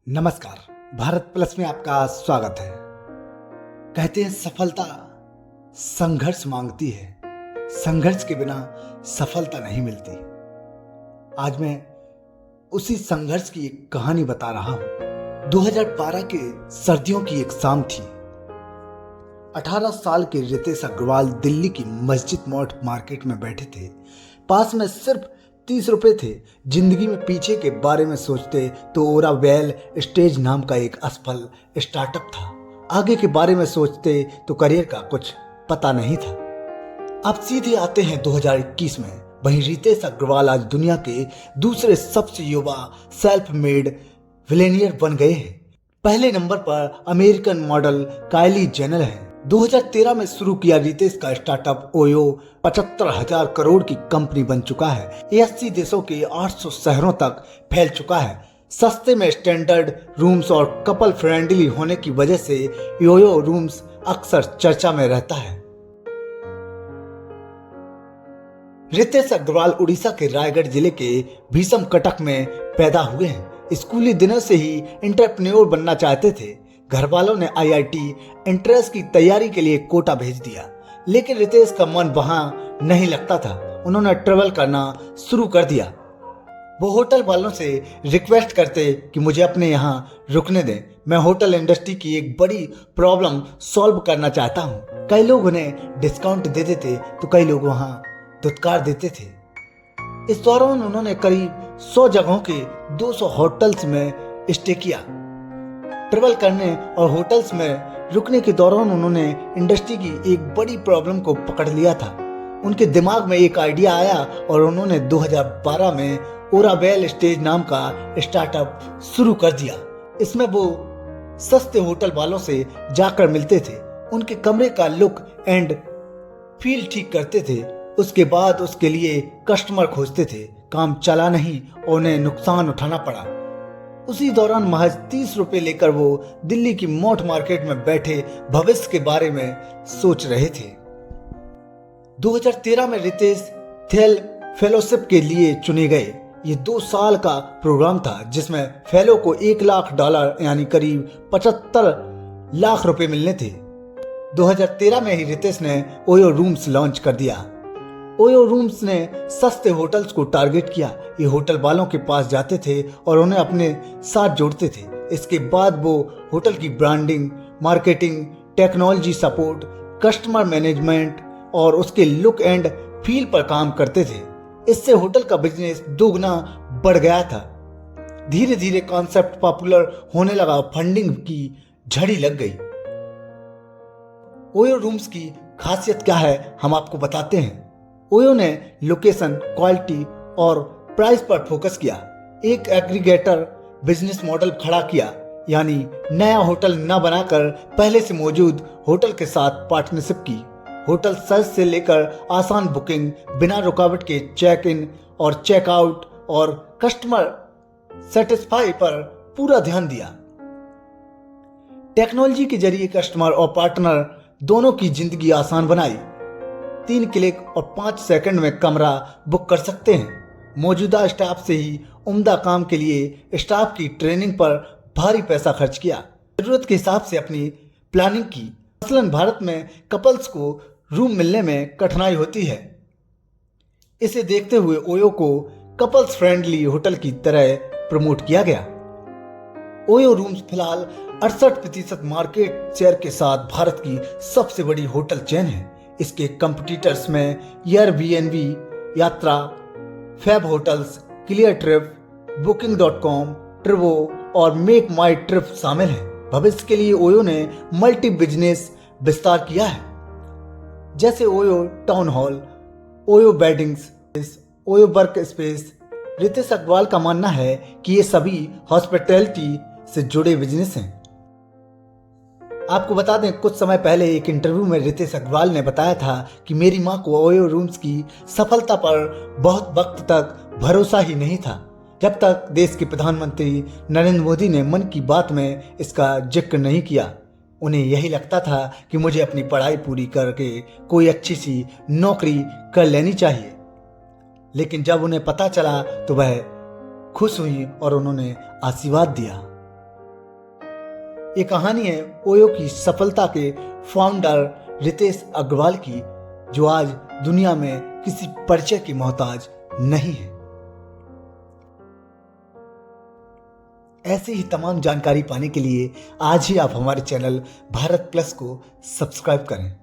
नमस्कार। भारत प्लस में आपका स्वागत है। कहते हैं सफलता संघर्ष मांगती है, संघर्ष के बिना सफलता नहीं मिलती। आज मैं उसी संघर्ष की एक कहानी बता रहा हूं। 2012 के सर्दियों की एक शाम थी। 18 साल के रितेश अग्रवाल दिल्ली की मस्जिद मोड़ मार्केट में बैठे थे। पास में सिर्फ 30 रुपए थे। जिंदगी में पीछे के बारे में सोचते तो ओरावेल स्टेज नाम का एक असफल स्टार्टअप था। आगे के बारे में सोचते तो करियर का कुछ पता नहीं था। अब सीधे आते हैं 2021 में। वहीं रितेश अग्रवाल आज दुनिया के दूसरे सबसे युवा सेल्फ मेड विलेनियर बन गए हैं। पहले नंबर पर अमेरिकन मॉडल काइली जेनर है। 2013 में शुरू किया रितेश का स्टार्टअप ओयो 75,000 करोड़ की कंपनी बन चुका है। 80 देशों के 800 शहरों तक फैल चुका है। सस्ते में स्टैंडर्ड रूम्स और कपल फ्रेंडली होने की वजह से योयो रूम्स अक्सर चर्चा में रहता है। रितेश अग्रवाल उड़ीसा के रायगढ़ जिले के भीषम कटक में पैदा हुए हैं। स्कूली दिनों से ही एंटरप्रेन्योर बनना चाहते थे। घर वालों ने आईआईटी एंट्रेंस की तैयारी के लिए कोटा भेज दिया, लेकिन रितेश का मन वहां नहीं लगता था। उन्होंने ट्रेवल करना शुरू कर दिया। वो होटल वालों से रिक्वेस्ट करते कि मुझे अपने यहाँ रुकने दें, मैं होटल इंडस्ट्री की एक बड़ी प्रॉब्लम सॉल्व करना चाहता हूँ। कई लोग उन्हें डिस्काउंट दे देते तो कई लोग वहां धुतकार देते थे। इस दौरान उन्होंने करीब 100 जगहों के 200 होटल्स में स्टे किया। ट्रेवल करने और होटल्स में रुकने के दौरान उन्होंने इंडस्ट्री की एक बड़ी प्रॉब्लम को पकड़ लिया था। उनके दिमाग में एक आइडिया आया और उन्होंने 2012 में ओरावेल स्टेज नाम का स्टार्टअप शुरू कर दिया। इसमें वो सस्ते होटल वालों से जाकर मिलते थे, उनके कमरे का लुक एंड फील ठीक करते थे। उसके बाद उसके लिए कस्टमर खोजते थे। काम चला नहीं और उन्हें नुकसान उठाना पड़ा। उसी दौरान महज 30 रुपए लेकर वो दिल्ली की मोट मार्केट में बैठे भविष्य के बारे में सोच रहे थे। 2013 में रितेश थेल फेलोशिप के लिए चुने गए। ये 2 साल का प्रोग्राम था जिसमें फेलो को $1,00,000 यानी करीब 75 लाख रुपए मिलने थे। 2013 में ही रितेश ने ओयो रूम्स लॉन्च कर दिया। ओयो रूम्स ने सस्ते होटल्स को टारगेट किया। ये होटल वालों के पास जाते थे और उन्हें अपने साथ जोड़ते थे। इसके बाद वो होटल की branding, marketing, technology support, customer management और उसके लुक एंड फील पर काम करते थे। इससे होटल का बिजनेस दोगुना बढ़ गया था। धीरे धीरे कॉन्सेप्ट पॉपुलर होने लगा, फंडिंग की झड़ी लग गई। ओयो रूम्स की खासियत क्या है हम आपको बताते हैं। ओयो ने लोकेशन, क्वालिटी और प्राइस पर फोकस किया। एक एग्रीगेटर बिजनेस मॉडल खड़ा किया, यानी नया होटल न बनाकर पहले से मौजूद होटल के साथ पार्टनरशिप की। होटल सर्च से लेकर आसान बुकिंग, बिना रुकावट के चेक इन और चेक आउट और कस्टमर सेटिस्फाई पर पूरा ध्यान दिया। टेक्नोलॉजी के जरिए कस्टमर और पार्टनर दोनों की जिंदगी आसान बनाई। 3 क्लिक और 5 सेकंड में कमरा बुक कर सकते हैं। मौजूदा स्टाफ से ही उम्दा काम के लिए स्टाफ की ट्रेनिंग पर भारी पैसा खर्च किया। जरूरत के हिसाब से अपनी प्लानिंग की। मसलन भारत में कपल्स को रूम मिलने में कठिनाई होती है। इसे देखते हुए ओयो को कपल्स फ्रेंडली होटल की तरह प्रमोट किया गया। ओयो रूम्स फिलहाल 68% मार्केट शेयर के साथ भारत की सबसे बड़ी होटल चेन है। इसके कंपटीटर्स में Airbnb, Yatra, Fab Hotels, Cleartrip, Booking.com, ट्रिवो और मेक माई ट्रिप शामिल हैं। भविष्य के लिए ओयो ने मल्टी बिजनेस विस्तार किया है, जैसे OYO Town Hall, OYO Weddings, OYO Workspace. Ritesh Agarwal का मानना है कि ये सभी हॉस्पिटैलिटी से जुड़े बिजनेस हैं। आपको बता दें, कुछ समय पहले एक इंटरव्यू में रितेश अग्रवाल ने बताया था कि मेरी मां को ओयो रूम्स की सफलता पर बहुत वक्त तक भरोसा ही नहीं था, जब तक देश के प्रधानमंत्री नरेंद्र मोदी ने मन की बात में इसका जिक्र नहीं किया। उन्हें यही लगता था कि मुझे अपनी पढ़ाई पूरी करके कोई अच्छी सी नौकरी कर लेनी चाहिए। लेकिन जब उन्हें पता चला तो वह खुश हुई और उन्होंने आशीर्वाद दिया। ये कहानी है ओयो की सफलता के फाउंडर रितेश अग्रवाल की, जो आज दुनिया में किसी परिचय की मोहताज नहीं है। ऐसी ही तमाम जानकारी पाने के लिए आज ही आप हमारे चैनल भारत प्लस को सब्सक्राइब करें।